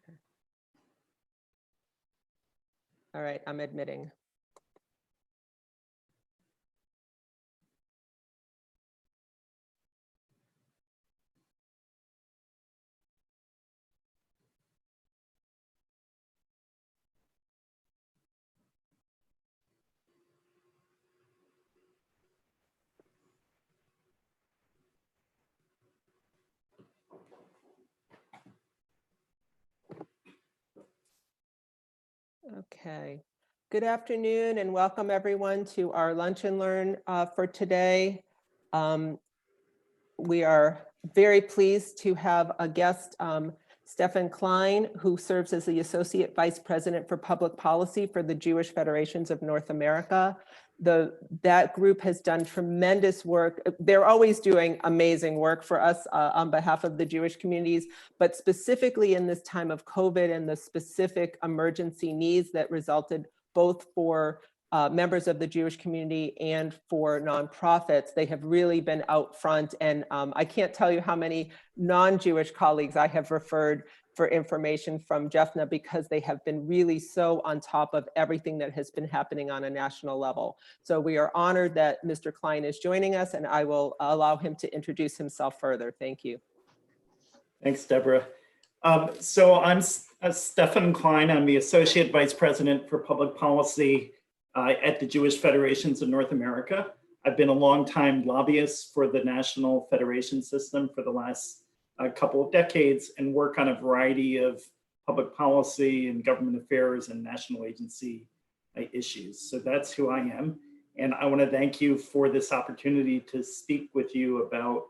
Okay. All right, I'm admitting. Okay. Good afternoon and welcome everyone to our Lunch and Learn for today. We are very pleased to have a guest, Stephan Kline, who serves as the Associate Vice President for Public Policy for the Jewish Federations of North America. That group has done tremendous work. They're always doing amazing work for us on behalf of the Jewish communities, but specifically in this time of COVID and the specific emergency needs that resulted both for members of the Jewish community and for nonprofits, they have really been out front. And I can't tell you how many non-Jewish colleagues I have referred for information from JFNA because they have been really so on top of everything that has been happening on a national level. So we are honored that Mr. Kline is joining us, and I will allow him to introduce himself further. Thank you. Thanks, Deborah. So I'm Stephan Kline. I'm the Associate Vice President for Public Policy at the Jewish Federations of North America. I've been a longtime lobbyist for the National Federation System for the last couple of decades and work on a variety of public policy and government affairs and national agency issues. So that's who I am. And I want to thank you for this opportunity to speak with you about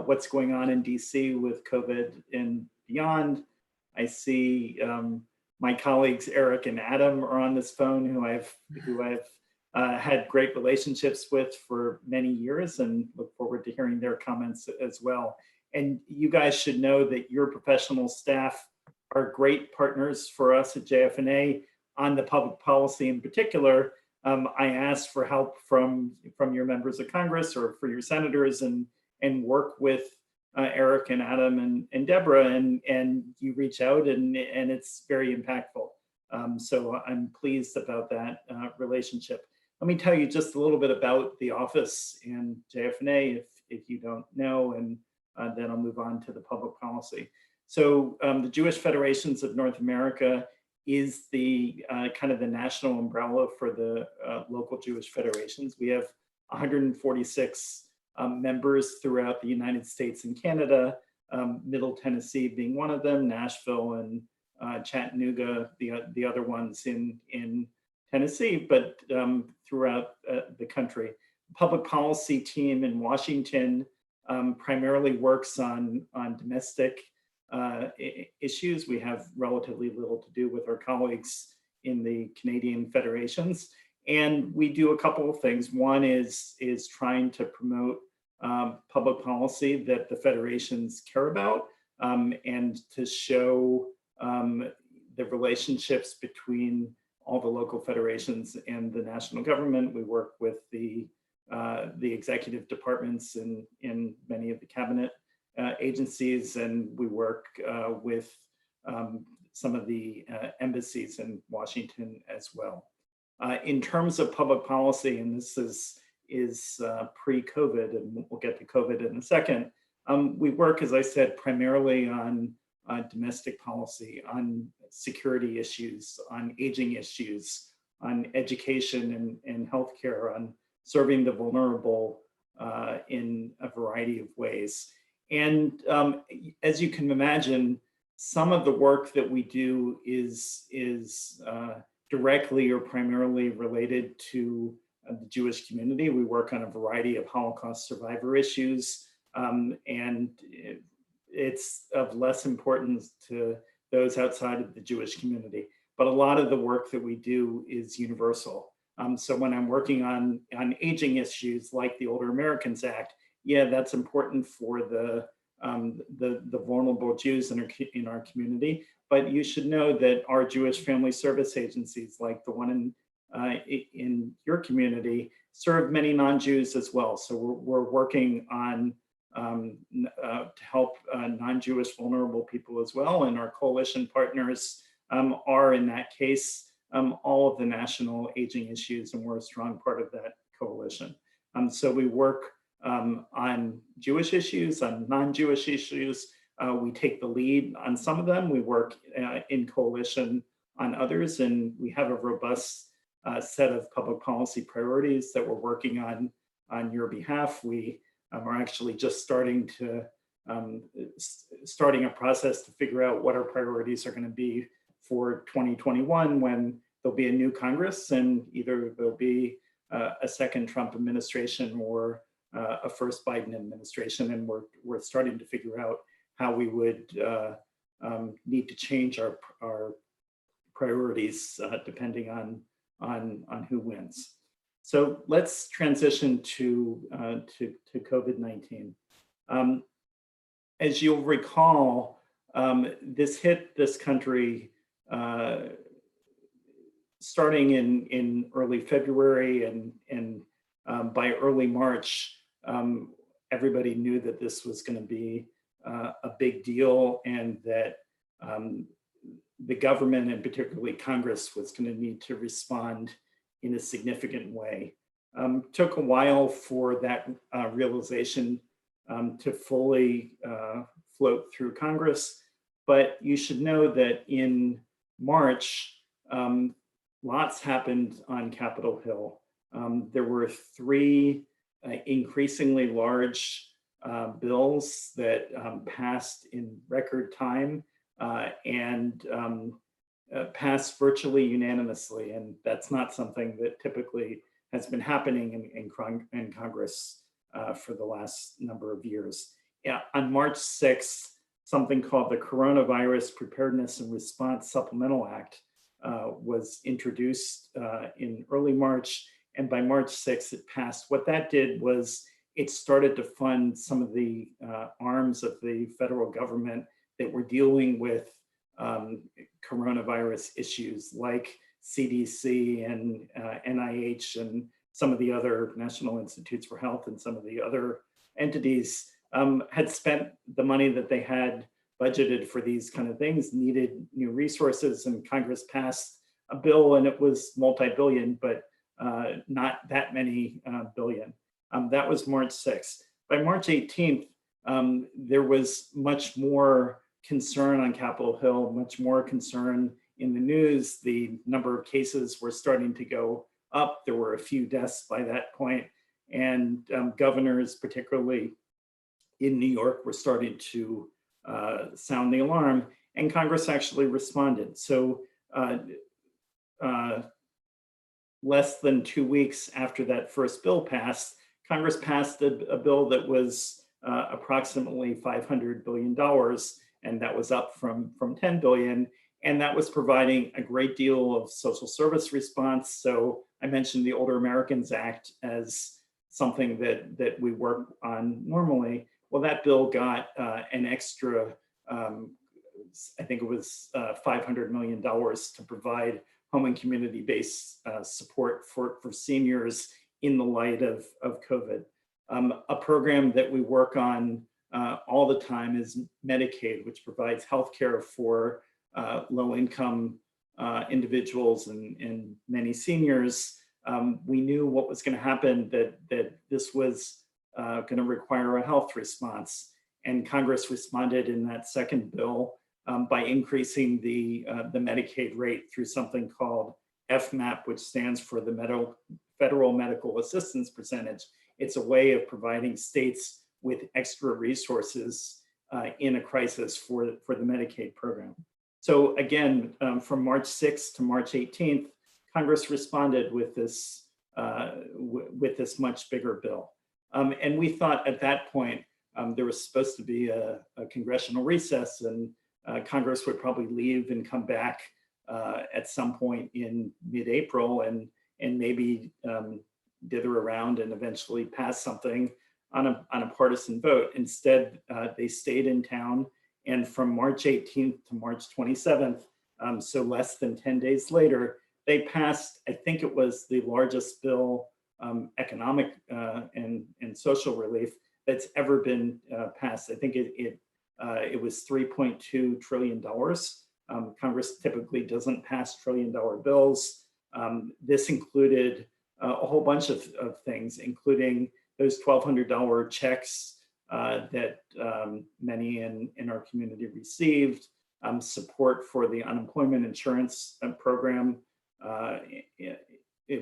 what's going on in DC with COVID and beyond. I see my colleagues Eric and Adam are on this phone, who I've had great relationships with for many years, and look forward to hearing their comments as well. And you guys should know that your professional staff are great partners for us at JFNA on the public policy in particular. I asked for help from your members of Congress or for your senators and work with Eric and Adam and Deborah, and you reach out and it's very impactful. So I'm pleased about that relationship. Let me tell you just a little bit about the office and JFNA if you don't know, and then I'll move on to the public policy. So the Jewish Federations of North America is the kind of the national umbrella for the local Jewish federations. We have 146 members throughout the United States and Canada, Middle Tennessee being one of them, Nashville and Chattanooga, the other ones in Tennessee, but throughout the country. The public policy team in Washington primarily works on domestic issues. We have relatively little to do with our colleagues in the Canadian federations. And we do a couple of things. One is trying to promote public policy that the federations care about, and to show the relationships between all the local federations and the national government. We work with the executive departments in many of the cabinet agencies, and we work with some of the embassies in Washington as well. In terms of public policy, and this is pre-COVID, and we'll get to COVID in a second, we work, as I said, primarily on domestic policy, on security issues, on aging issues, on education and healthcare, on serving the vulnerable in a variety of ways. And as you can imagine, some of the work that we do is directly or primarily related to the Jewish community. We work on a variety of Holocaust survivor issues, and it's of less importance to those outside of the Jewish community. But a lot of the work that we do is universal. So when I'm working on aging issues like the Older Americans Act, yeah, that's important for the vulnerable Jews in our community. But you should know that our Jewish family service agencies, like the one in your community, serve many non-Jews as well. So we're working on to help non-Jewish vulnerable people as well. And our coalition partners are, in that case, all of the national aging issues, and we're a strong part of that coalition. So we work on Jewish issues, on non-Jewish issues. We take the lead on some of them. We work in coalition on others, and we have a robust set of public policy priorities that we're working on your behalf. We are actually just starting a process to figure out what our priorities are going to be for 2021, when there'll be a new Congress, and either there'll be a second Trump administration or a first Biden administration. And we're starting to figure out how we would need to change our priorities depending on who wins. So let's transition to COVID-19. As you'll recall, this hit this country starting in early February, and by early March, everybody knew that this was going to be a big deal, and that the government, and particularly Congress, was going to need to respond in a significant way. Took a while for that realization to fully float through Congress, but you should know that in March, lots happened on Capitol Hill. There were 3 increasingly large bills that passed in record time and passed virtually unanimously. And that's not something that typically has been happening in Congress for the last number of years. Yeah, on March 6th, something called the Coronavirus Preparedness and Response Supplemental Act was introduced in early March. And by March 6th, it passed. What that did was it started to fund some of the arms of the federal government that were dealing with coronavirus issues, like CDC and NIH and some of the other National Institutes for Health and some of the other entities had spent the money that they had budgeted for these kind of things, needed new resources, and Congress passed a bill, and it was multi-billion, but not that many billion. That was March 6th. By March 18th, there was much more concern on Capitol Hill, much more concern in the news. The number of cases were starting to go up. There were a few deaths by that point, and governors, particularly in New York, were starting to sound the alarm, and Congress actually responded. So less than 2 weeks after that first bill passed, Congress passed a bill that was approximately $500 billion, and that was up from $10 billion. And that was providing a great deal of social service response. So I mentioned the Older Americans Act as something that we work on normally. Well, that bill got an extra, I think it was $500 million to provide home and community-based support for seniors in the light of COVID. A program that we work on all the time is Medicaid, which provides healthcare for low-income individuals and many seniors. We knew what was going to happen, that this was going to require a health response, and Congress responded in that second bill by increasing the Medicaid rate through something called FMAP, which stands for the Federal Medical Assistance Percentage. It's a way of providing states with extra resources in a crisis for the Medicaid program. So again, from March 6th to March 18th, Congress responded with this much bigger bill. And we thought at that point, there was supposed to be a congressional recess, and Congress would probably leave and come back at some point in mid-April and maybe dither around and eventually pass something on a partisan vote. Instead, they stayed in town, and from March 18th to March 27th, so less than 10 days later, they passed, I think it was the largest bill, economic and social relief, that's ever been passed. I think it was $3.2 trillion. Congress typically doesn't pass trillion-dollar bills. This included a whole bunch of things, including those $1,200 checks that many in our community received, support for the unemployment insurance program,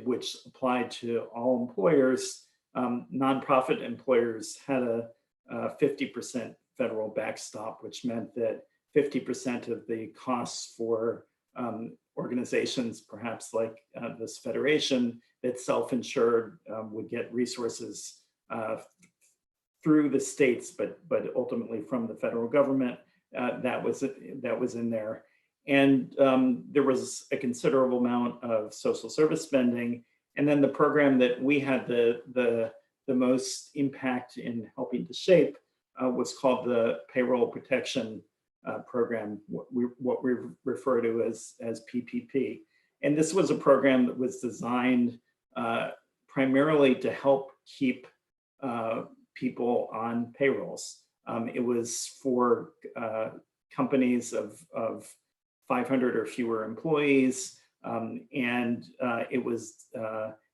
which applied to all employers. Nonprofit employers had a 50% federal backstop, which meant that 50% of the costs for organizations, perhaps like this federation that self-insured, would get resources through the states, but ultimately from the federal government. That was in there. And there was a considerable amount of social service spending. And then the program that we had the most impact in helping to shape was called the Payroll Protection Program, what we refer to as PPP. And this was a program that was designed primarily to help keep people on payrolls. It was for companies of 500 or fewer employees, and it was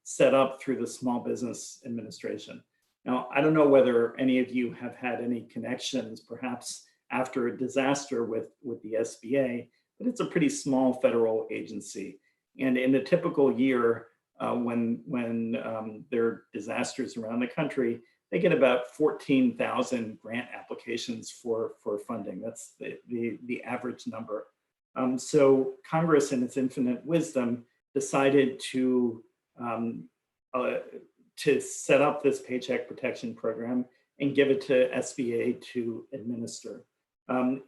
set up through the Small Business Administration. Now, I don't know whether any of you have had any connections, perhaps after a disaster with the SBA, but it's a pretty small federal agency. And in a typical year, when there are disasters around the country, they get about 14,000 grant applications for funding. That's the average number. So Congress, in its infinite wisdom, decided to set up this Paycheck Protection Program and give it to SBA to administer.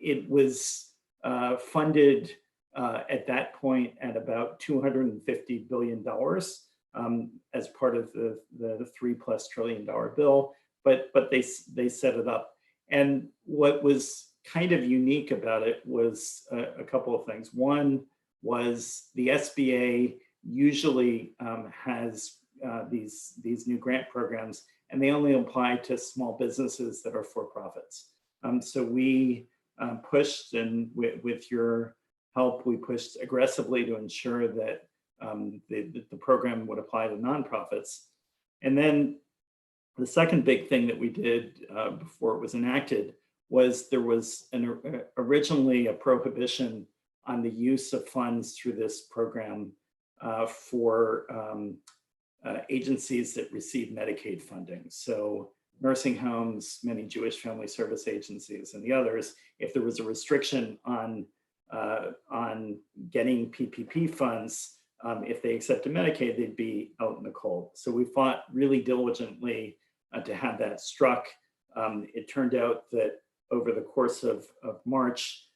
It was funded at that point at about $250 billion as part of the $3+ trillion bill, but they set it up. And what was kind of unique about it was a couple of things. One was the SBA usually has these new grant programs, and they only apply to small businesses that are for-profits. So we pushed, and with your help, we pushed aggressively to ensure that the program would apply to nonprofits. And then the second big thing that we did before it was enacted was there was originally a prohibition on the use of funds through this program for agencies that receive Medicaid funding. So nursing homes, many Jewish family service agencies, and the others, if there was a restriction on getting PPP funds, if they accepted Medicaid, they'd be out in the cold. So we fought really diligently to have that struck. It turned out that over the course of March,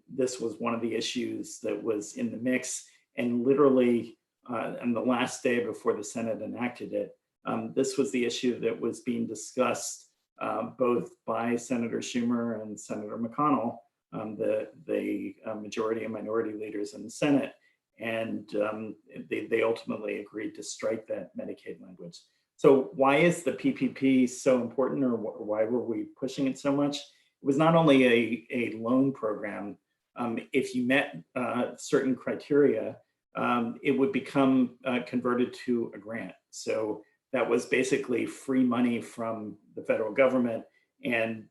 this was one of the issues that was in the mix, and literally on the last day before the Senate enacted it, this was the issue that was being discussed both by Senator Schumer and Senator McConnell, the majority and minority leaders in the Senate, and they ultimately agreed to strike that Medicaid language. So why is the PPP so important, or why were we pushing it so much? It was not only a loan program. If you met certain criteria, it would become converted to a grant. So that was basically free money from the federal government, and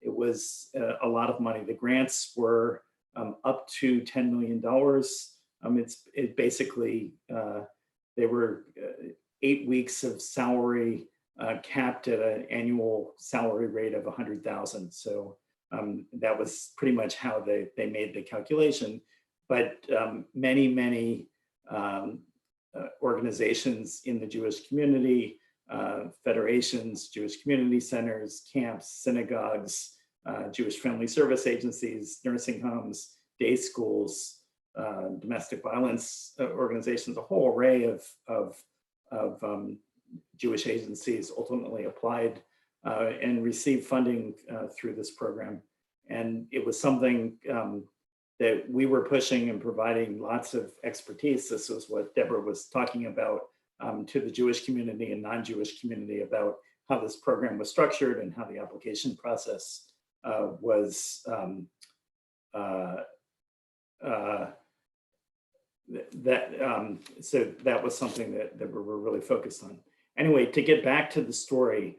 it was a lot of money. The grants were up to $10 million. It basically, they were 8 weeks of salary capped at an annual salary rate of 100,000. So that was pretty much how they made the calculation. But many organizations in the Jewish community, federations, Jewish community centers, camps, synagogues, Jewish family service agencies, nursing homes, day schools, domestic violence organizations, a whole array of Jewish agencies ultimately applied and received funding through this program. And it was something that we were pushing and providing lots of expertise. This was what Deborah was talking about to the Jewish community and non-Jewish community about how this program was structured and how the application process was so that was something that we were really focused on. Anyway, to get back to the story,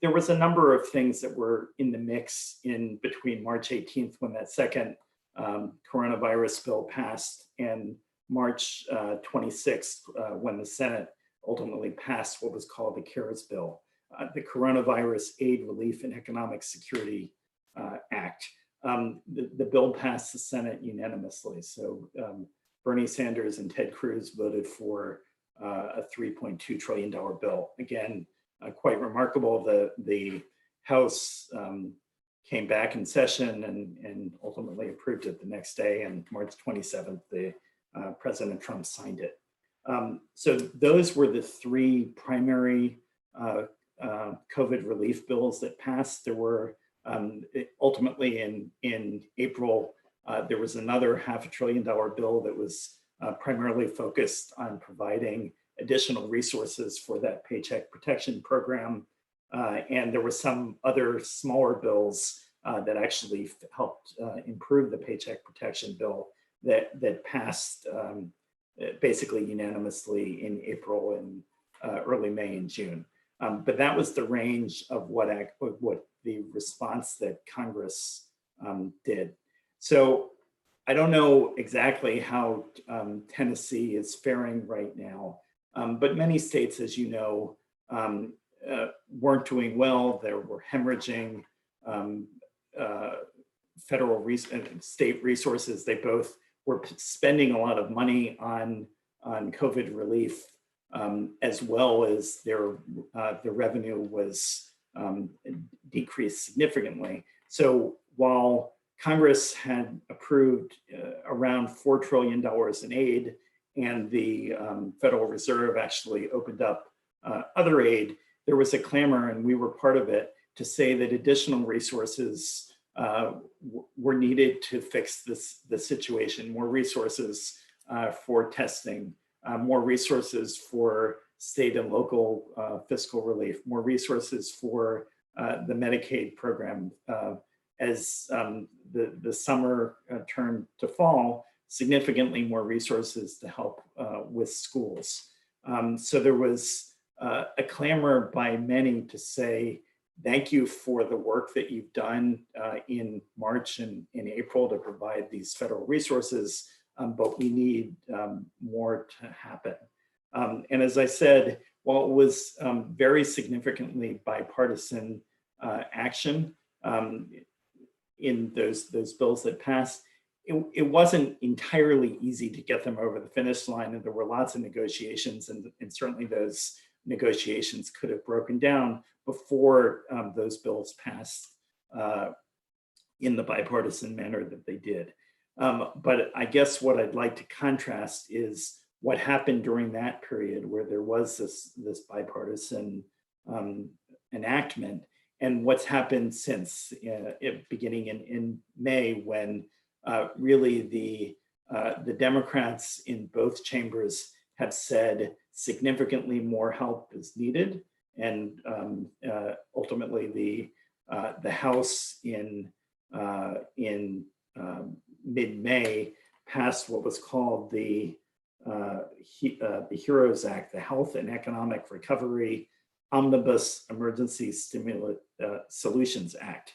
there was a number of things that were in the mix in between March 18th, when that second coronavirus bill passed, and March 26th, when the Senate ultimately passed what was called the CARES bill, the Coronavirus Aid, Relief, and Economic Security Act. The bill passed the Senate unanimously. So Bernie Sanders and Ted Cruz voted for a $3.2 trillion bill. Again, quite remarkable. The House came back in session and ultimately approved it the next day. And March 27th, President Trump signed it. So those were the three primary COVID relief bills that passed. There were ultimately in April, there was another $500 billion bill that was primarily focused on providing additional resources for that Paycheck Protection Program. And there were some other smaller bills that actually helped improve the Paycheck Protection Bill that passed basically unanimously in April and early May and June. But that was the range of what the response that Congress did. So I don't know exactly how Tennessee is faring right now, but many states, as you know, weren't doing well. There were hemorrhaging federal state resources. They both were spending a lot of money on COVID relief, as well as their revenue was decreased significantly. So while Congress had approved around $4 trillion in aid, and the Federal Reserve actually opened up other aid, there was a clamor, and we were part of it, to say that additional resources were needed to fix the situation. More resources for testing, more resources for state and local fiscal relief, more resources for the Medicaid program. As the summer turned to fall, significantly more resources to help with schools. So there was a clamor by many to say, thank you for the work that you've done in March and in April to provide these federal resources, but we need more to happen. And as I said, while it was very significantly bipartisan action in those bills that passed, it wasn't entirely easy to get them over the finish line, and there were lots of negotiations, and certainly those negotiations could have broken down before those bills passed in the bipartisan manner that they did. But I guess what I'd like to contrast is what happened during that period where there was this bipartisan enactment, and what's happened since, beginning in May, when really the Democrats in both chambers have said significantly more help is needed, and ultimately the House in mid-May passed what was called the HEROES Act, the Health and Economic Recovery Omnibus Emergency Stimulus Solutions Act.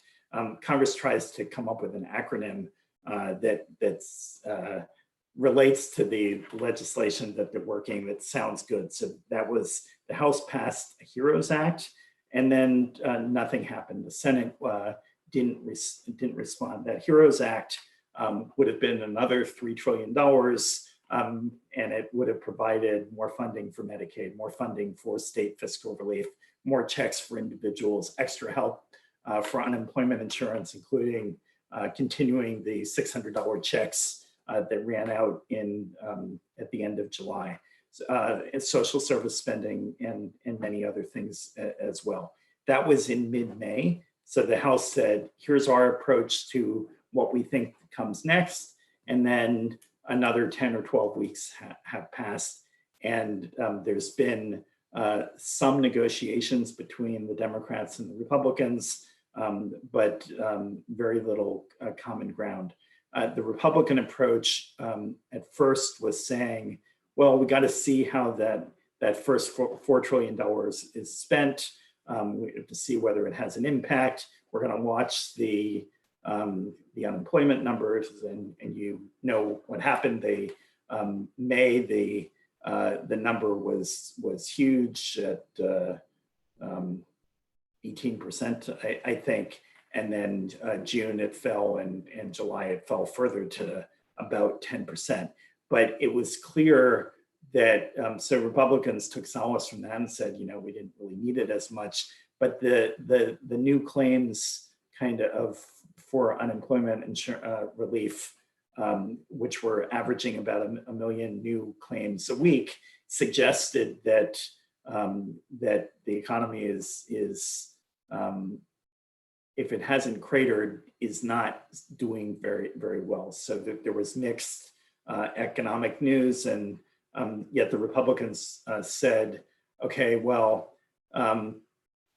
Congress tries to come up with an acronym that relates to the legislation that they're working that sounds good. So that was, the House passed a HEROES Act, and then nothing happened. The Senate didn't respond. That HEROES Act would have been another $3 trillion, and it would have provided more funding for Medicaid, more funding for state fiscal relief, more checks for individuals, extra help for unemployment insurance, including continuing the $600 checks that ran out at the end of July, and social service spending, and many other things as well. That was in mid-May. So the House said, here's our approach to what we think comes next. And then another 10 or 12 weeks have passed. And there's been some negotiations between the Democrats and the Republicans, but very little common ground. The Republican approach at first was saying, well, we got to see how that first $4 trillion is spent. We have to see whether it has an impact. We're going to watch the unemployment numbers, and you know what happened. May the number was huge at 18%, I think, and then June it fell, and July it fell further to about 10%. But it was clear that so Republicans took solace from that and said, you know, we didn't really need it as much. But the new claims for unemployment relief, which were averaging about a million new claims a week, suggested that that the economy is if it hasn't cratered, is not doing very well. So there was mixed economic news, and yet the Republicans said, okay, well,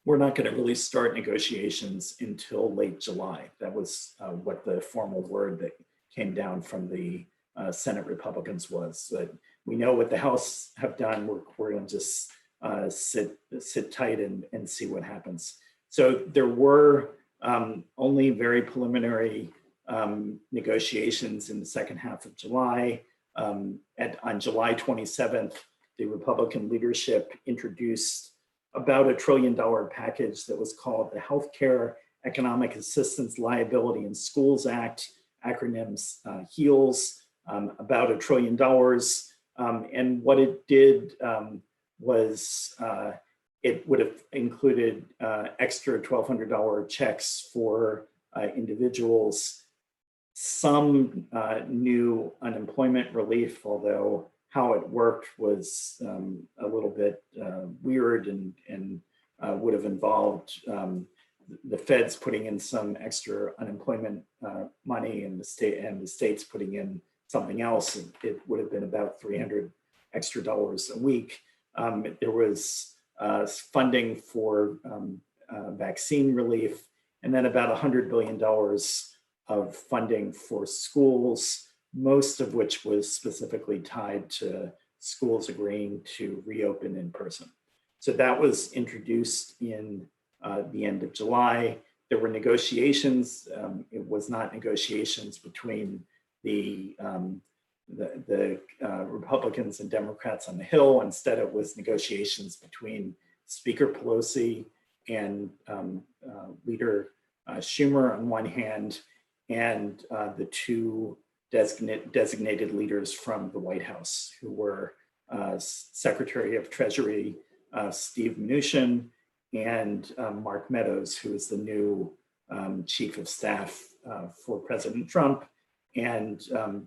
we're not going to really start negotiations until late July. That was what the formal word that came down from the Senate Republicans was. That we know what the House have done. We're going to just sit tight and see what happens. So there were only very preliminary negotiations in the second half of July. On July 27th, the Republican leadership introduced about $1 trillion package that was called the Healthcare Economic Assistance Liability in Schools Act, acronyms HEALS, about $1 trillion. And what it did was it would have included extra $1,200 checks for individuals, some new unemployment relief, although how it worked was a little bit weird and would have involved the feds putting in some extra unemployment money and the states putting in something else. It would have been about $300 extra a week. There was funding for vaccine relief, and then about $100 billion of funding for schools, most of which was specifically tied to schools agreeing to reopen in person. So that was introduced in the end of July. There were negotiations. It was not negotiations between the Republicans and Democrats on the Hill. Instead, it was negotiations between Speaker Pelosi and Leader Schumer on one hand, and the two designated leaders from the White House, who were Secretary of Treasury Steve Mnuchin and Mark Meadows, who is the new Chief of Staff for President Trump. And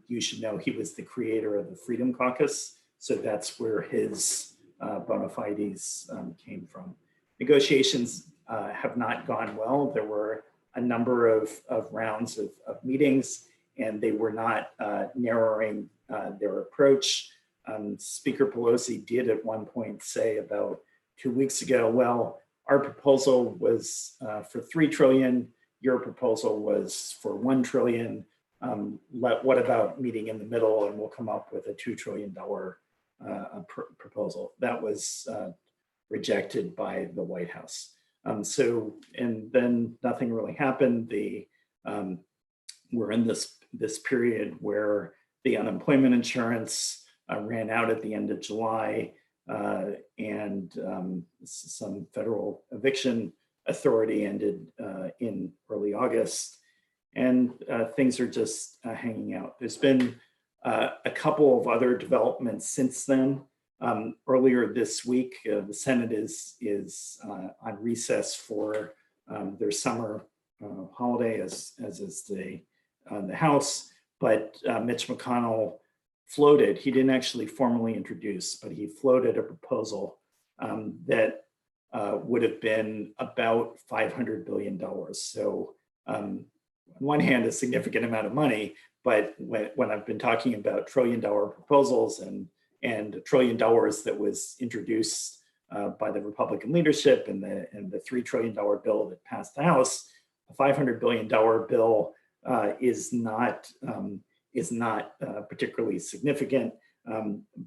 you should know he was the creator of the Freedom Caucus. So that's where his bona fides came from. Negotiations have not gone well. There were a number of rounds of meetings, and they were not narrowing their approach. Speaker Pelosi did at one point say about 2 weeks ago, well, our proposal was for $3 trillion, your proposal was for $1 trillion. What about meeting in the middle, and we'll come up with a $2 trillion proposal. That was rejected by the White House. And then nothing really happened. We're in this period where the unemployment insurance ran out at the end of July, and some federal eviction authority ended in early August, and things are just hanging out. There's been a couple of other developments since then. Earlier this week, the Senate is on recess for their summer holiday, as is the House. But Mitch McConnell floated, he didn't actually formally introduce, but he floated a proposal that would have been about $500 billion. So on one hand, a significant amount of money, but when I've been talking about $1 trillion proposals and $1 trillion that was introduced by the Republican leadership and the $3 trillion bill that passed the House. A $500 billion bill is not particularly significant,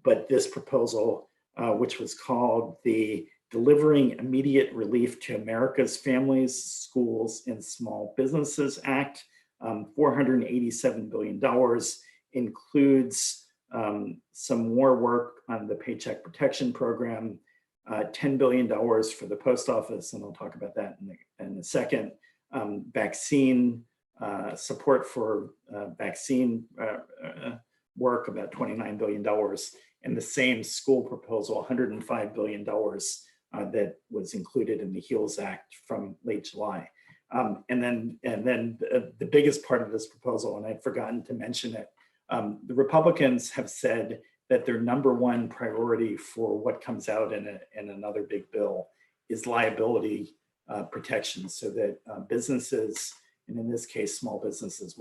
but this proposal, which was called the Delivering Immediate Relief to America's Families, Schools, and Small Businesses Act, $487 billion, includes some more work on the Paycheck Protection Program, $10 billion for the post office, and I'll talk about that in a second, vaccine support for vaccine work, about $29 billion, and the same school proposal, $105 billion that was included in the HEALS Act from late July. And then the biggest part of this proposal, and I'd forgotten to mention it, the Republicans have said that their number one priority for what comes out in another big bill is liability protection, so that businesses, and in this case, small businesses,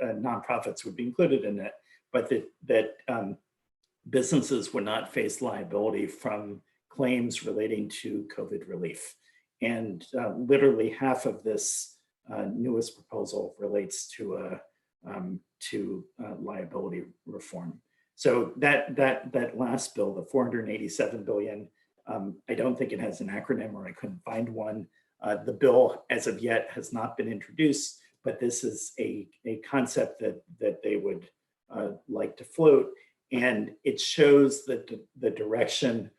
nonprofits would be included in it, but that businesses would not face liability from claims relating to COVID relief. And literally half of this newest proposal relates to liability reform. So that last bill, the $487 billion, I don't think it has an acronym, or I couldn't find one. The bill as of yet has not been introduced, but this is a concept that they would like to float. And it shows that the direction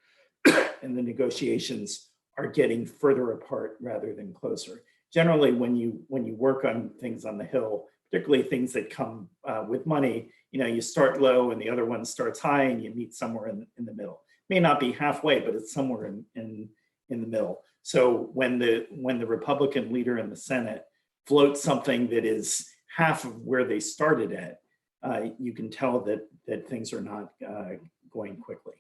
and the negotiations are getting further apart rather than closer. Generally, when you work on things on the Hill, particularly things that come with money, you start low and the other one starts high, and you meet somewhere in the middle. May not be halfway, but it's somewhere in the middle. So when the Republican leader in the Senate floats something that is half of where they started at, you can tell that things are not going quickly.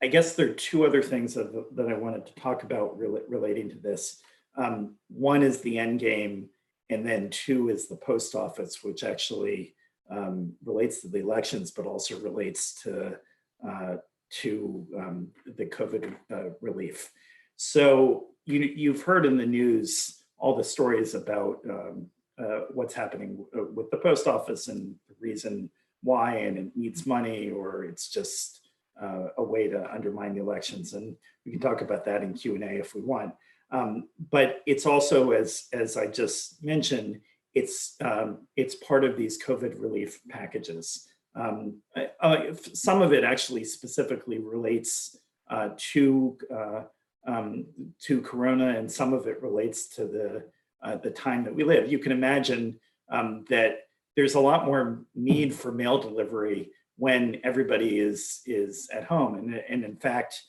I guess there are two other things that I wanted to talk about relating to this. One is the end game, and then two is the post office, which actually relates to the elections, but also relates to the COVID relief. So you've heard in the news all the stories about what's happening with the post office and the reason why, and it needs money, or it's just a way to undermine the elections. And we can talk about that in Q&A if we want. But it's also, as I just mentioned, it's part of these COVID relief packages. Some of it actually specifically relates to Corona, and some of it relates to the time that we live. You can imagine that there's a lot more need for mail delivery when everybody is at home. And in fact,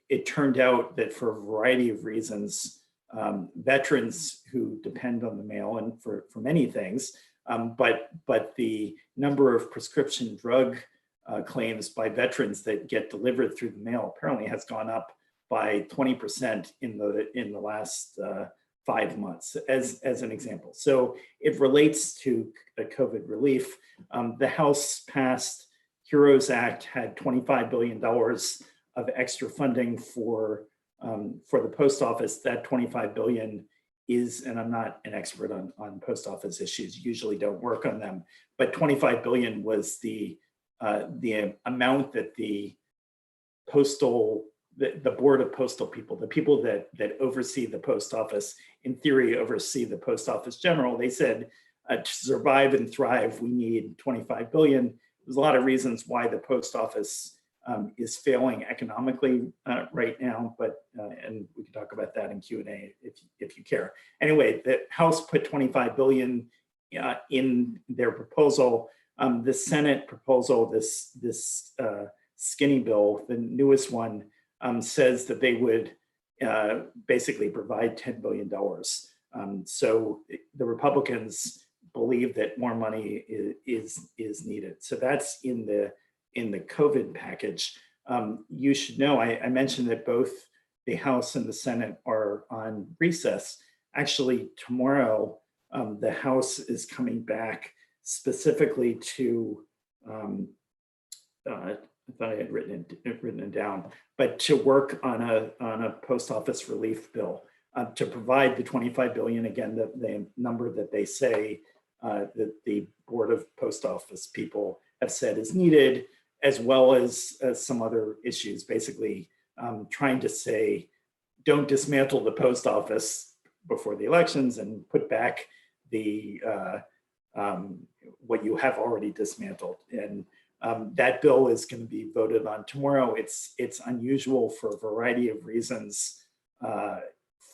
it turned out that for a variety of reasons, veterans who depend on the mail, and for many things, but the number of prescription drug claims by veterans that get delivered through the mail apparently has gone up by 20% in the last 5 months, as an example. So it relates to COVID relief. The House passed HEROES Act, had $25 billion of extra funding for the post office. That $25 billion is, and I'm not an expert on post office issues, usually don't work on them, but $25 billion was the amount that the Board of Postal People, the people that oversee the post office, in theory oversee the Post Office General, they said to survive and thrive, we need $25 billion. There's a lot of reasons why the post office is failing economically right now, but and we can talk about that in Q&A if you care. Anyway, the House put $25 billion in their proposal. The Senate proposal, this skinny bill, the newest one, says that they would basically provide $10 billion. So the Republicans believe that more money is needed. So that's in the COVID package. You should know, I mentioned that both the House and the Senate are on recess. Actually, tomorrow, the House is coming back specifically to I thought I had written it down, but to work on a post office relief bill to provide the 25 billion, again, the number that they say that the Board of Post Office people have said is needed, as well as some other issues, basically trying to say, don't dismantle the post office before the elections and put back the what you have already dismantled. And that bill is going to be voted on tomorrow. It's unusual for a variety of reasons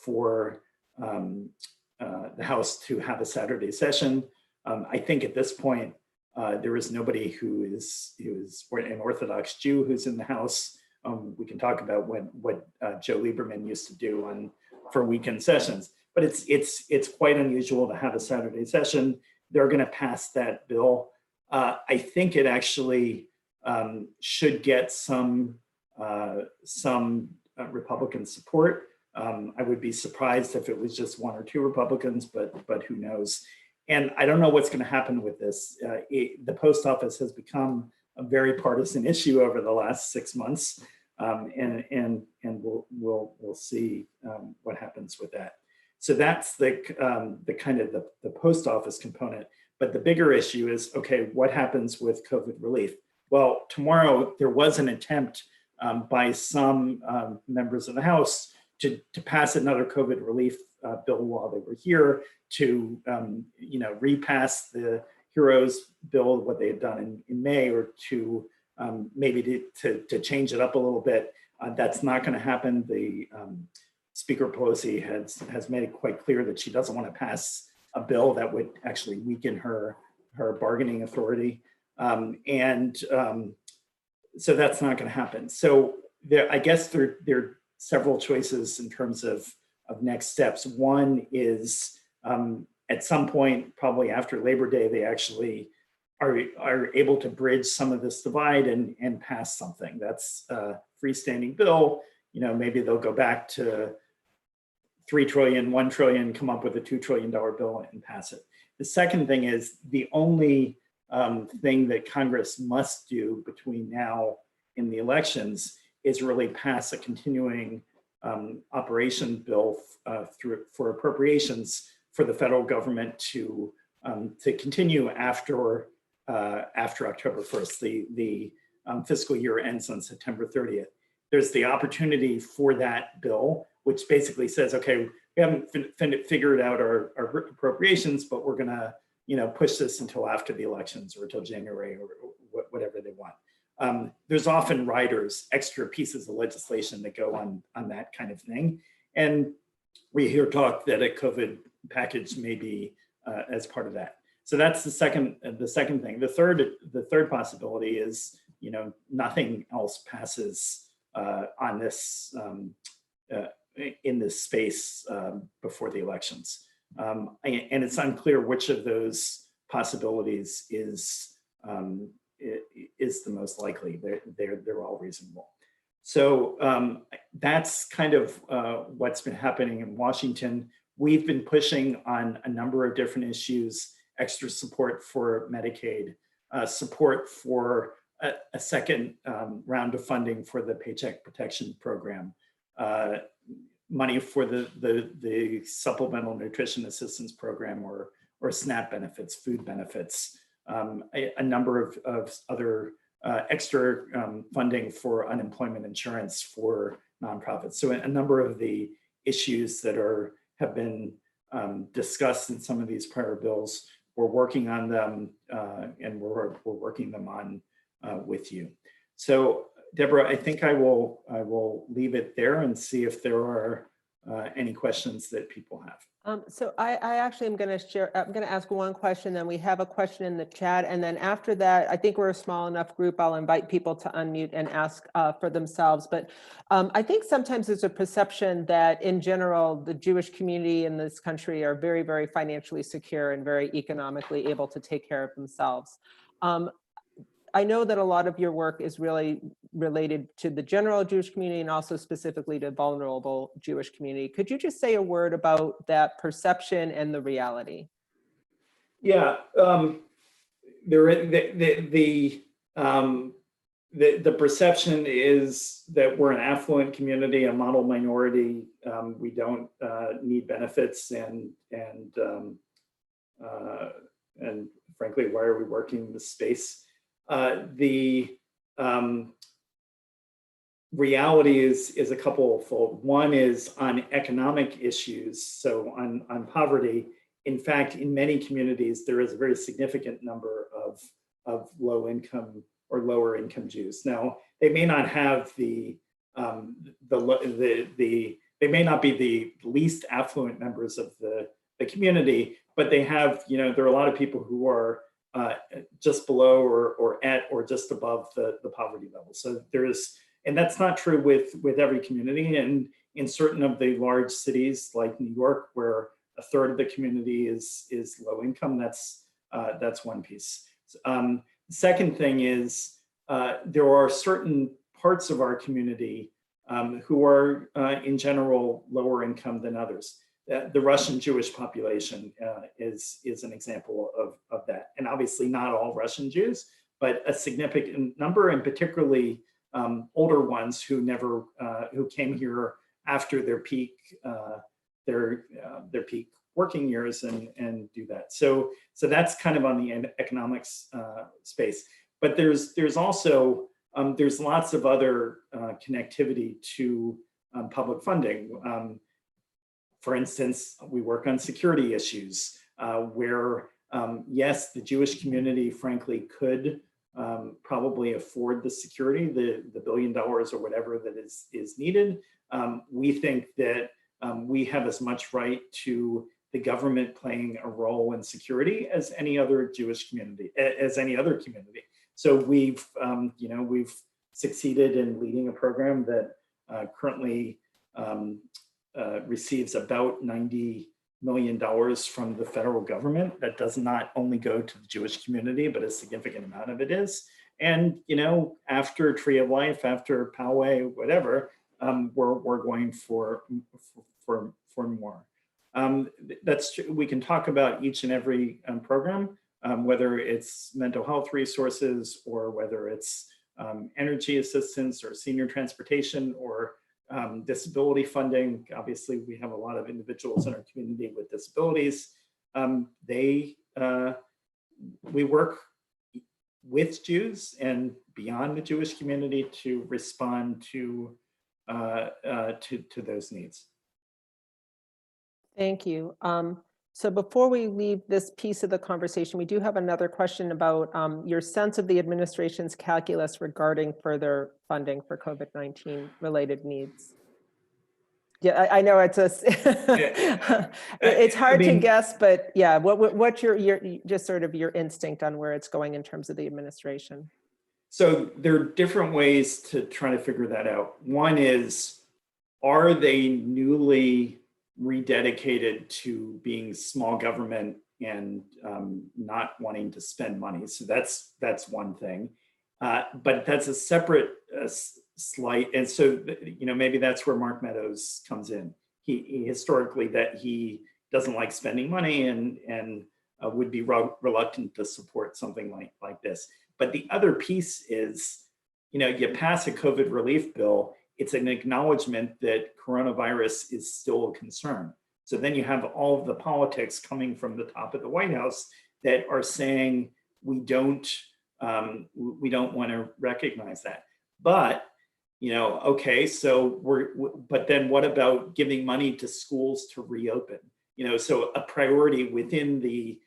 for the House to have a Saturday session. I think at this point, there is nobody who is an Orthodox Jew who's in the House. We can talk about what Joe Lieberman used to do for weekend sessions, but it's quite unusual to have a Saturday session. They're going to pass that bill. I think it actually should get some Republican support. I would be surprised if it was just 1 or 2 Republicans, but who knows? And I don't know what's going to happen with this. The post office has become a very partisan issue over the last 6 months, and we'll see what happens with that. So that's the kind of the post office component. But the bigger issue is, okay, what happens with COVID relief? Well, tomorrow there was an attempt by some members of the House to pass another COVID relief bill while they were here, to repass the HEROES bill, what they had done in May, or to maybe to change it up a little bit. That's not going to happen. The Speaker Pelosi has made it quite clear that she doesn't want to pass a bill that would actually weaken her bargaining authority, so that's not going to happen. So I guess there are several choices in terms of next steps. One is at some point, probably after Labor Day, they actually are able to bridge some of this divide and pass something that's a freestanding bill. Maybe they'll go back to 3 trillion, 1 trillion, come up with a $2 trillion bill and pass it. The second thing is the only thing that Congress must do between now and the elections is really pass a continuing operation bill for appropriations for the federal government to continue after October 1st. The fiscal year ends on September 30th. There's the opportunity for that bill, which basically says, okay, we haven't figured out our appropriations, but we're going to push this until after the elections or until January or whatever they want. There's often riders, extra pieces of legislation that go on that kind of thing. And we hear talk that a COVID package may be as part of that. So that's the second thing. The third possibility is, nothing else passes on this in this space before the elections. And it's unclear which of those possibilities is the most likely. They're all reasonable. So that's kind of what's been happening in Washington. We've been pushing on a number of different issues: extra support for Medicaid, support for a second round of funding for the Paycheck Protection Program, money for the Supplemental Nutrition Assistance Program or SNAP benefits, food benefits, a number of other extra funding for unemployment insurance for nonprofits. So a number of the issues that have been discussed in some of these prior bills, we're working on them and we're working them on with you. So Deborah, I think I will leave it there and see if there are any questions that people have. So I actually am going to share. I'm going to ask one question, then we have a question in the chat, and then after that, I think we're a small enough group. I'll invite people to unmute and ask for themselves. But I think sometimes there's a perception that, in general, the Jewish community in this country are very, very financially secure and very economically able to take care of themselves. I know that a lot of your work is really related to the general Jewish community and also specifically to vulnerable Jewish community. Could you just say a word about that perception and the reality? Yeah, the perception is that we're an affluent community, a model minority. We don't need benefits, and frankly, why are we working in this space? The reality is a couple-fold. One is on economic issues, so on poverty. In fact, in many communities, there is a very significant number of low-income or lower-income Jews. Now, they may not have they may not be the least affluent members of the community, but they have, there are a lot of people who are just below or at or just above the poverty level. So and that's not true with every community. And in certain of the large cities like New York, where a third of the community is low income, that's one piece. Second thing is there are certain parts of our community who are in general lower income than others. The Russian Jewish population is an example of that. And obviously not all Russian Jews, but a significant number, and particularly older ones who came here after their peak peak working years and do that. So that's kind of on the economics space. But there's also there's lots of other connectivity to public funding. For instance, we work on security issues where, yes, the Jewish community, frankly, could probably afford the security, the $1 billion or whatever that is needed. We think that we have as much right to the government playing a role in security as any other Jewish community, as any other community. So we've succeeded in leading a program that currently receives about $90 million from the federal government. That does not only go to the Jewish community, but a significant amount of it is. And after Tree of Life, after Poway, whatever, we're going for more. That's true. We can talk about each and every program, whether it's mental health resources or whether it's energy assistance or senior transportation or disability funding. Obviously, we have a lot of individuals in our community with disabilities. We work with Jews and beyond the Jewish community to respond to those needs. Thank you. So before we leave this piece of the conversation, we do have another question about your sense of the administration's calculus regarding further funding for COVID-19 related needs. Yeah, I know it's it's hard to guess, but yeah, what's your just sort of your instinct on where it's going in terms of the administration? So there are different ways to try to figure that out. One is, are they newly rededicated to being small government and not wanting to spend money? So that's one thing, but that's a separate slight. And so maybe that's where Mark Meadows comes in. He historically that he doesn't like spending money and would be reluctant to support something like this. But the other piece is, you pass a COVID relief bill, it's an acknowledgement that coronavirus is still a concern. So then you have all of the politics coming from the top of the White House that are saying we don't want to recognize that. But okay, so but then what about giving money to schools to reopen? So a priority within the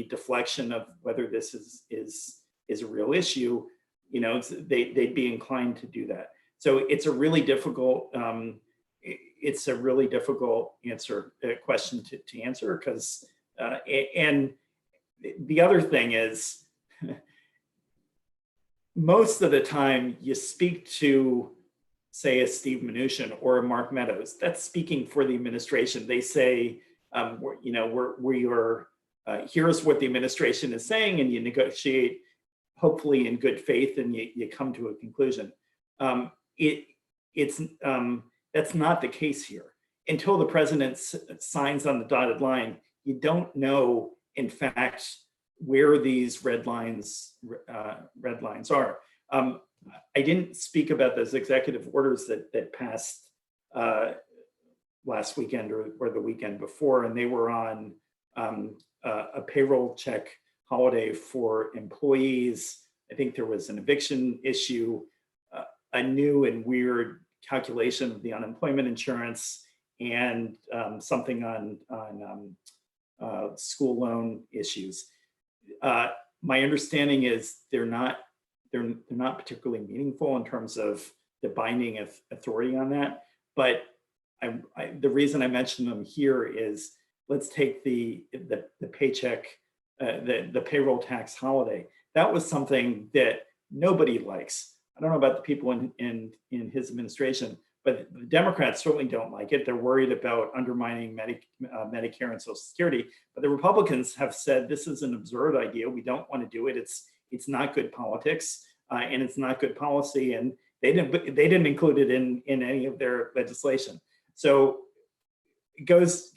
deflection of whether this is a real issue, they'd be inclined to do that. So it's a really difficult question to answer, because and the other thing is most of the time you speak to, say, a Steve Mnuchin or a Mark Meadows, that's speaking for the administration. They say, here's what the administration is saying, and you negotiate, hopefully in good faith, and you come to a conclusion. That's not the case here. Until the president signs on the dotted line, you don't know, in fact, where these red lines are. I didn't speak about those executive orders that passed last weekend or the weekend before, and they were on a payroll check holiday for employees. I think there was an eviction issue, a new and weird calculation of the unemployment insurance, and something on school loan issues. My understanding is they're not particularly meaningful in terms of the binding of authority on that. But the reason I mention them here is let's take the paycheck, the payroll tax holiday. That was something that nobody likes. I don't know about the people in his administration, but the Democrats certainly don't like it. They're worried about undermining Medicare and Social Security. But the Republicans have said this is an absurd idea. We don't want to do it. It's not good politics, and it's not good policy. And they didn't include it in any of their legislation. So it goes,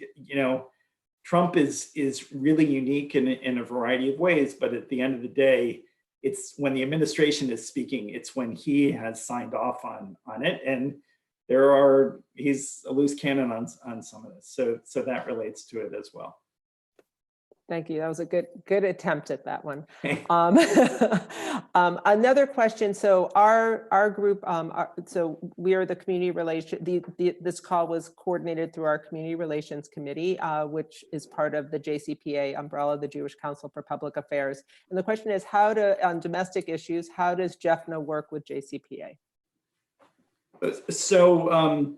Trump is really unique in a variety of ways. But at the end of the day, it's when the administration is speaking, it's when he has signed off on it. And he's a loose cannon on some of this. So that relates to it as well. Thank you. That was a good attempt at that one. Another question. So our group, so we are the community relation. This call was coordinated through our community relations committee, which is part of the JCPA umbrella, the Jewish Council for Public Affairs. And the question is, on domestic issues, how does JFNA work with JCPA? So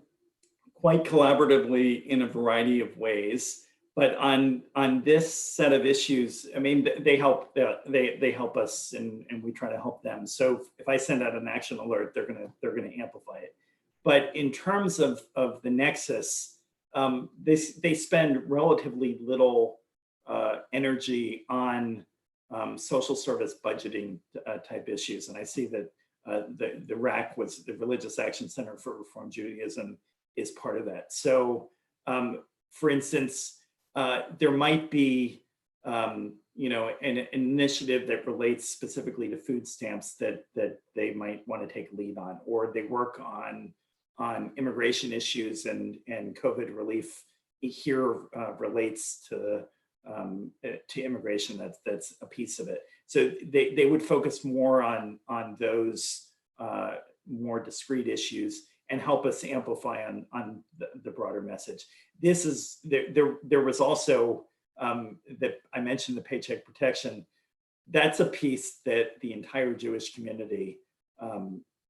quite collaboratively in a variety of ways. But on this set of issues, I mean, they help us, and we try to help them. So if I send out an action alert, they're gonna amplify it. But in terms of the nexus, they spend relatively little energy on social service budgeting type issues. And I see that the RAC was the Religious Action Center for Reform Judaism is part of that. So for instance, there might be, an initiative that relates specifically to food stamps that they might want to take lead on, or they work on immigration issues and COVID relief here relates to immigration. That's a piece of it. So they would focus more on those more discrete issues and help us amplify on the broader message. This is, there was also, that I mentioned the paycheck protection. That's a piece that the entire Jewish community,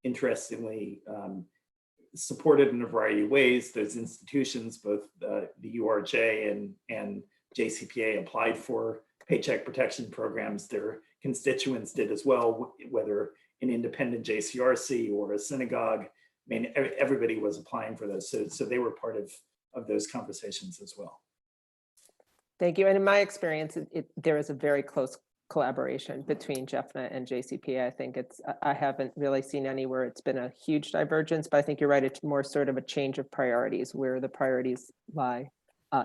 interestingly, supported in a variety of ways. Those institutions, both the URJ and JCPA, applied for paycheck protection programs. Their constituents did as well, whether an independent JCRC or a synagogue. I mean, everybody was applying for those. So they were part of those conversations as well. Thank you. And in my experience, there is a very close collaboration between JFNA and JCPA. I think I haven't really seen anywhere it's been a huge divergence, but I think you're right. It's more sort of a change of priorities, where the priorities lie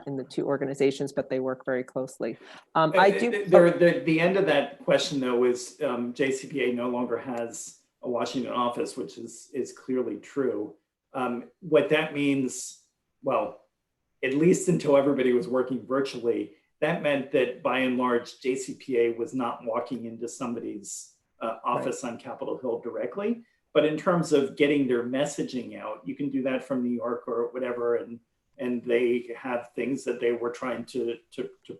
in the two organizations, but they work very closely. The end of that question, though, is JCPA no longer has a Washington office, which is clearly true. What that means, well, at least until everybody was working virtually, that meant that by and large, JCPA was not walking into somebody's office on Capitol Hill directly. But in terms of getting their messaging out, you can do that from New York or whatever, and they have things that they were trying to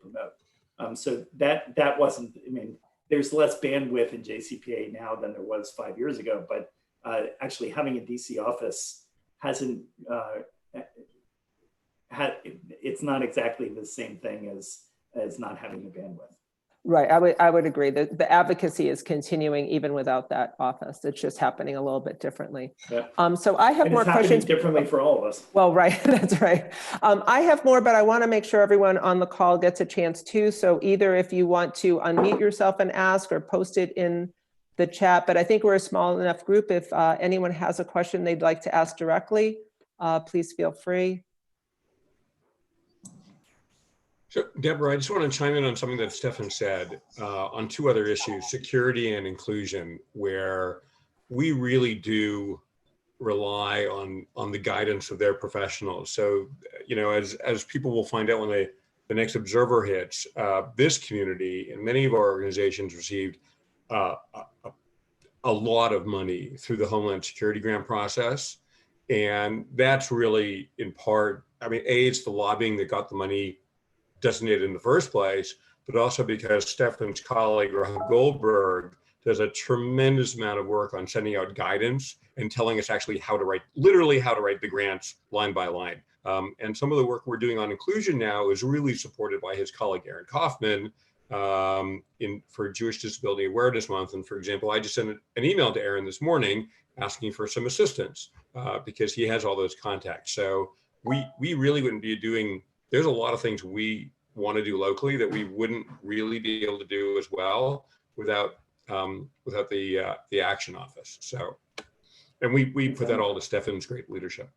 promote. So that wasn't, I mean, there's less bandwidth in JCPA now than there was 5 years ago, but actually having a DC office hasn't, it's not exactly the same thing as not having the bandwidth. Right, I would agree that the advocacy is continuing even without that office. It's just happening a little bit differently. Yeah. So I have more questions. Differently for all of us. Well, right, that's right. I have more, but I want to make sure everyone on the call gets a chance too. So either if you want to unmute yourself and ask, or post it in the chat, but I think we're a small enough group. If anyone has a question they'd like to ask directly, please feel free. So, Deborah, I just want to chime in on something that Stephan said on two other issues, security and inclusion, where we really do rely on the guidance of their professionals. So, as people will find out when the next observer hits, this community and many of our organizations received a lot of money through the Homeland Security grant process. And that's really in part, it's the lobbying that got the money designated in the first place, but also because Stephan's colleague, Rob Goldberg, does a tremendous amount of work on sending out guidance and telling us actually literally how to write the grants line by line. And some of the work we're doing on inclusion now is really supported by his colleague, Aaron Kaufman, for Jewish Disability Awareness Month. And for example, I just sent an email to Aaron this morning asking for some assistance because he has all those contacts. So we really wouldn't be doing, there's a lot of things we want to do locally that we wouldn't really be able to do as well without the action office. So, and we put that all to Stephan's great leadership.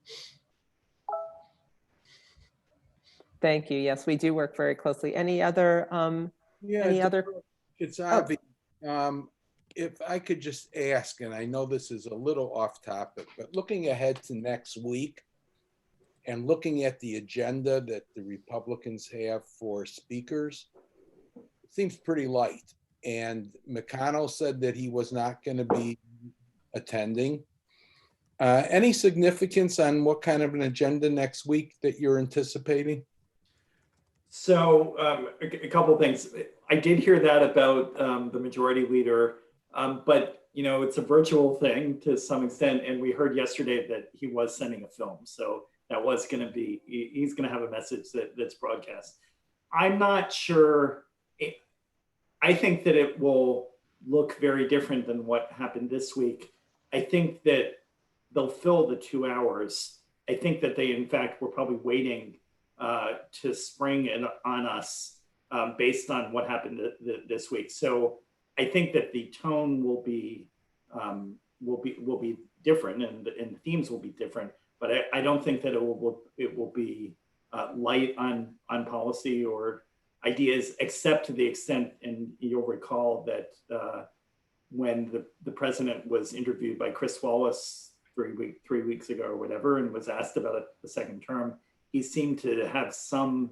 Thank you. Yes, we do work very closely. Any other? It's obvious. If I could just ask, and I know this is a little off topic, but looking ahead to next week and looking at the agenda that the Republicans have for speakers, it seems pretty light. And McConnell said that he was not going to be attending. Any significance on what kind of an agenda next week that you're anticipating? So a couple of things. I did hear that about the majority leader, but it's a virtual thing to some extent. And we heard yesterday that he was sending a film. So that was going to be, he's going to have a message that's broadcast. I'm not sure. I think that it will look very different than what happened this week. I think that they'll fill the 2 hours. I think that they, in fact, were probably waiting to spring on us based on what happened this week. So I think that the tone will be different, and the themes will be different. But I don't think that it will be light on policy or ideas, except to the extent, and you'll recall that when the president was interviewed by Chris Wallace 3 weeks ago or whatever, and was asked about the second term, he seemed to have some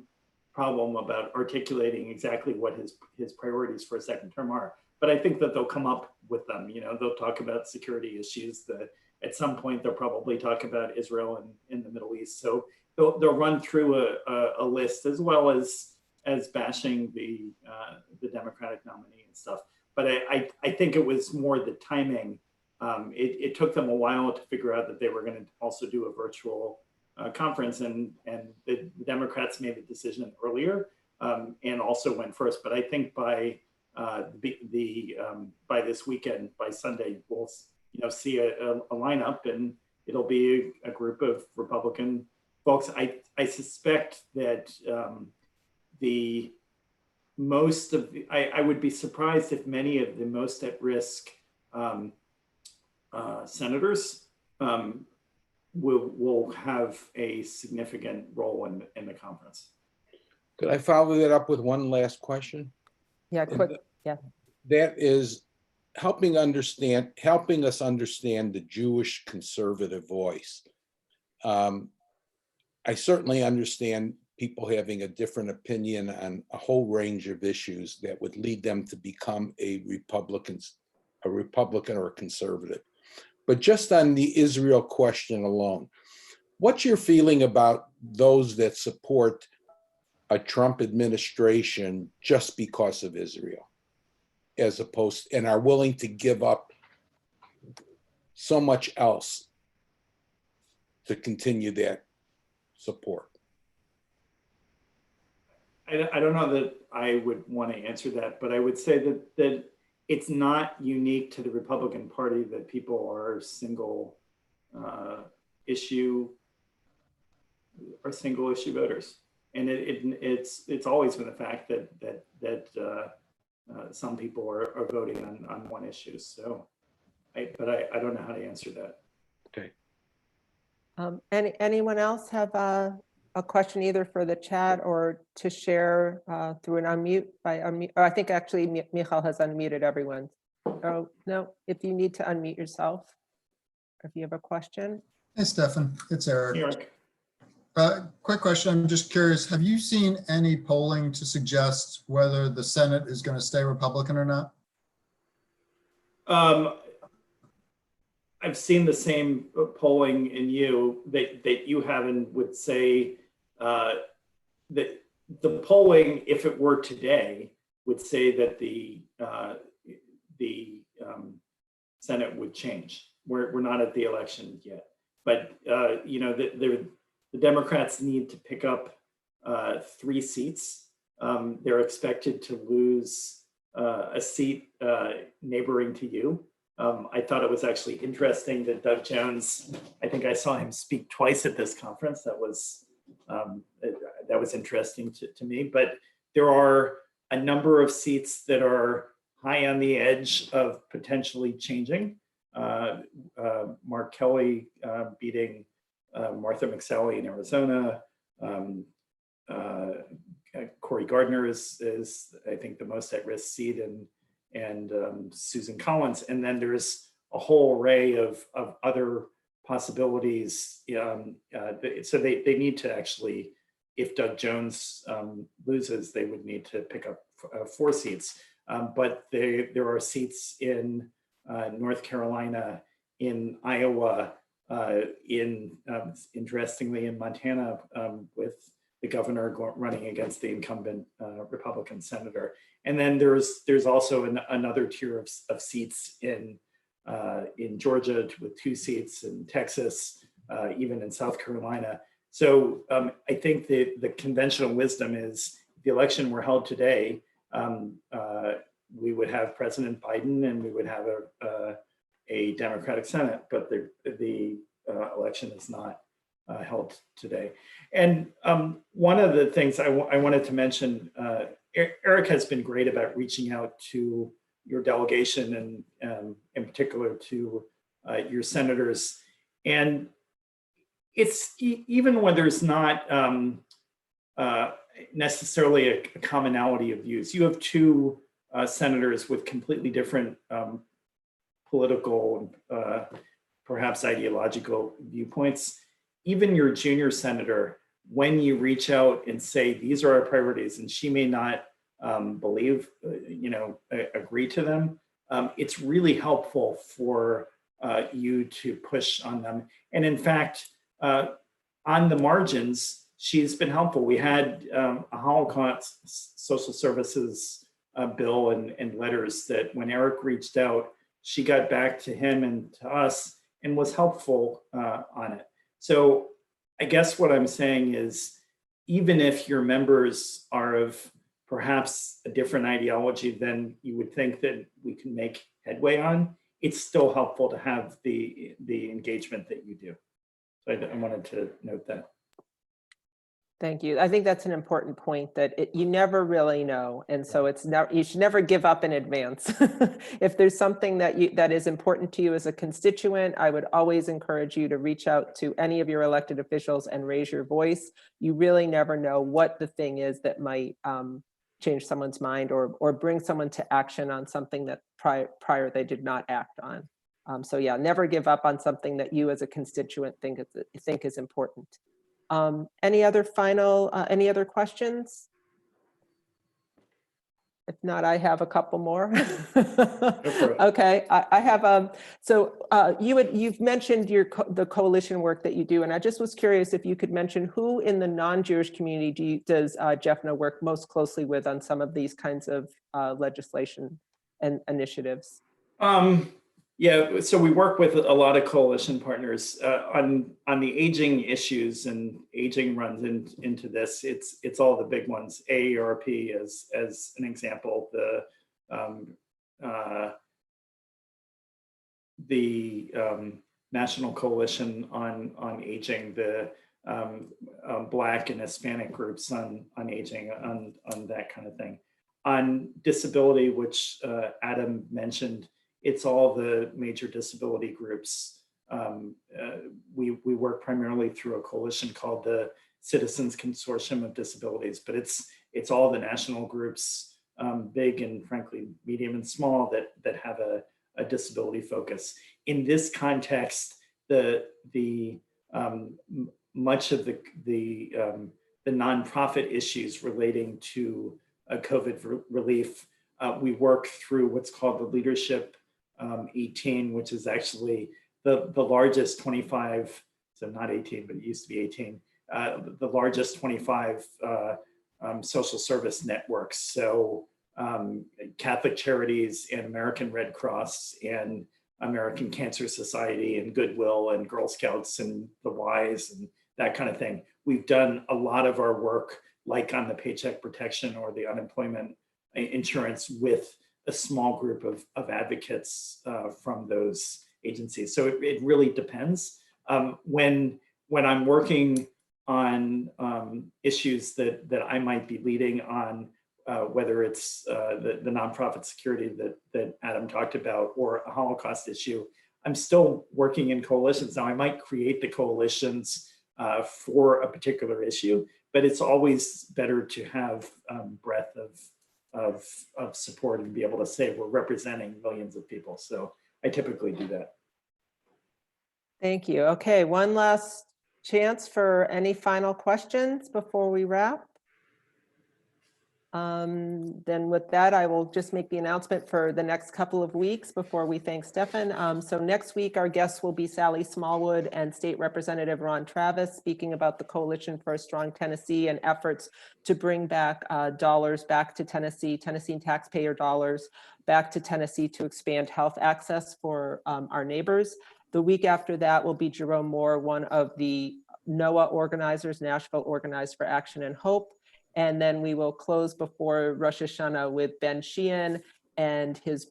problem about articulating exactly what his priorities for a second term are. But I think that they'll come up with them. They'll talk about security issues. At some point, they'll probably talk about Israel and in the Middle East. So they'll run through a list, as well as bashing the Democratic nominee and stuff. But I think it was more the timing. It took them a while to figure out that they were going to also do a virtual conference, and the Democrats made the decision earlier and also went first. But I think by this weekend, by Sunday, we'll see a lineup, and it'll be a group of Republican folks. I suspect that I would be surprised if many of the most at risk senators will have a significant role in the conference. Could I follow that up with one last question? Yeah, quick. Yeah. That is helping us understand the Jewish conservative voice. I certainly understand people having a different opinion on a whole range of issues that would lead them to become a Republican or a conservative. But just on the Israel question alone, what's your feeling about those that support a Trump administration just because of Israel, as opposed, and are willing to give up so much else to continue that support? I don't know that I would want to answer that, but I would say that it's not unique to the Republican Party that people are single issue voters, and it's always been the fact that some people are voting on one issue. So, but I don't know how to answer that. Okay. Anyone else have a question either for the chat or to share through an unmute? I think actually Michal has unmuted everyone. Oh, no, if you need to unmute yourself, if you have a question. Hey, Stephan, it's Eric. Eric. Quick question. I'm just curious. Have you seen any polling to suggest whether the Senate is going to stay Republican or not? I've seen the same polling in you that you have, and would say that the polling, if it were today, would say that the Senate would change. We're not at the election yet, but you know, the Democrats need to pick up 3 seats. They're expected to lose a seat neighboring to you. I thought it was actually interesting that Doug Jones, I think I saw him speak twice at this conference. That was interesting to me. But there are a number of seats that are high on the edge of potentially changing. Mark Kelly beating Martha McSally in Arizona. Cory Gardner is I think the most at-risk seat, and Susan Collins. And then there's a whole array of other possibilities. So they need to actually, if Doug Jones loses, they would need to pick up 4 seats. But there are seats in North Carolina, in Iowa, interestingly in Montana, with the governor running against the incumbent Republican senator. And then there's also another tier of seats in Georgia with 2 seats, in Texas, even in South Carolina. So I think the conventional wisdom is, if the election were held today, we would have President Biden and we would have a Democratic Senate, but the election is not held today. And one of the things I wanted to mention, Eric has been great about reaching out to your delegation and in particular to your senators. And it's even when there's not necessarily a commonality of views. You have 2 senators with completely different political, perhaps ideological viewpoints. Even your junior senator, when you reach out and say, these are our priorities, and she may not believe, agree to them, it's really helpful for you to push on them. And in fact, on the margins, she's been helpful. We had a Holocaust social services bill and letters that when Eric reached out, she got back to him and to us and was helpful on it. So I guess what I'm saying is, even if your members are of perhaps a different ideology than you would think that we can make headway on, it's still helpful to have the engagement that you do. So I wanted to note that. Thank you. I think that's an important point, that you never really know. And so you should never give up in advance. If there's something that is important to you as a constituent, I would always encourage you to reach out to any of your elected officials and raise your voice. You really never know what the thing is that might change someone's mind or bring someone to action on something that prior they did not act on. So yeah, never give up on something that you as a constituent think is important. Any other questions? If not, I have a couple more. Okay, I have. So you've mentioned the coalition work that you do, and I just was curious if you could mention who in the non-Jewish community does JFNA work most closely with on some of these kinds of legislation and initiatives. Yeah, so we work with a lot of coalition partners on the aging issues, and aging runs into this. It's all the big ones. AARP as an example, the National Coalition on Aging, the Black and Hispanic groups on aging, on that kind of thing. On disability, which Adam mentioned, it's all the major disability groups. We work primarily through a coalition called the Citizens Consortium of Disabilities, but it's all the national groups, big and frankly medium and small, that have disability focus. In this context, much of the nonprofit issues relating to COVID relief, we work through what's called the Leadership 18, which is actually the largest 25, so not 18, but it used to be 18, the largest 25 social service networks. So Catholic Charities and American Red Cross and American Cancer Society and Goodwill and Girl Scouts and the Y's and that kind of thing. We've done a lot of our work, like on the paycheck protection or the unemployment insurance, with a small group of advocates from those agencies. So it really depends. When I'm working on issues that I might be leading on, whether it's the nonprofit security that Adam talked about, or a Holocaust issue, I'm still working in coalitions. Now, I might create the coalitions for a particular issue, but it's always better to have breadth of support and be able to say we're representing millions of people. So I typically do that. Thank you. Okay, one last chance for any final questions before we wrap. Then with that, I will just make the announcement for the next couple of weeks before we thank Stephan. So next week, our guests will be Sally Smallwood and State Representative Ron Travis, speaking about the Coalition for a Strong Tennessee and efforts to bring back dollars back to Tennessee taxpayer dollars back to Tennessee to expand health access for our neighbors. The week after that will be Jerome Moore, one of the NOAA organizers, Nashville Organized for Action and Hope. And then we will close before Rosh Hashanah with Ben Sheehan and his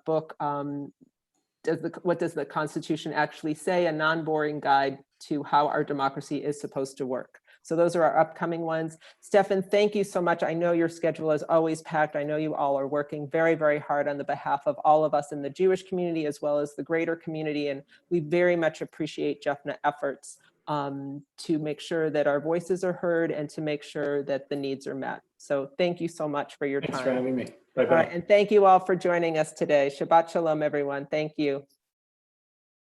book, What Does the Constitution Actually Say? A non-boring guide to how our democracy is supposed to work. So those are our upcoming ones. Stephan, thank you so much. I know your schedule is always packed. I know you all are working very, very hard on the behalf of all of us in the Jewish community, as well as the greater community. And we very much appreciate JFNA efforts to make sure that our voices are heard and to make sure that the needs are met. So thank you so much for your time. Thanks for having me. Bye-bye. All right, and thank you all for joining us today. Shabbat Shalom, everyone. Thank you.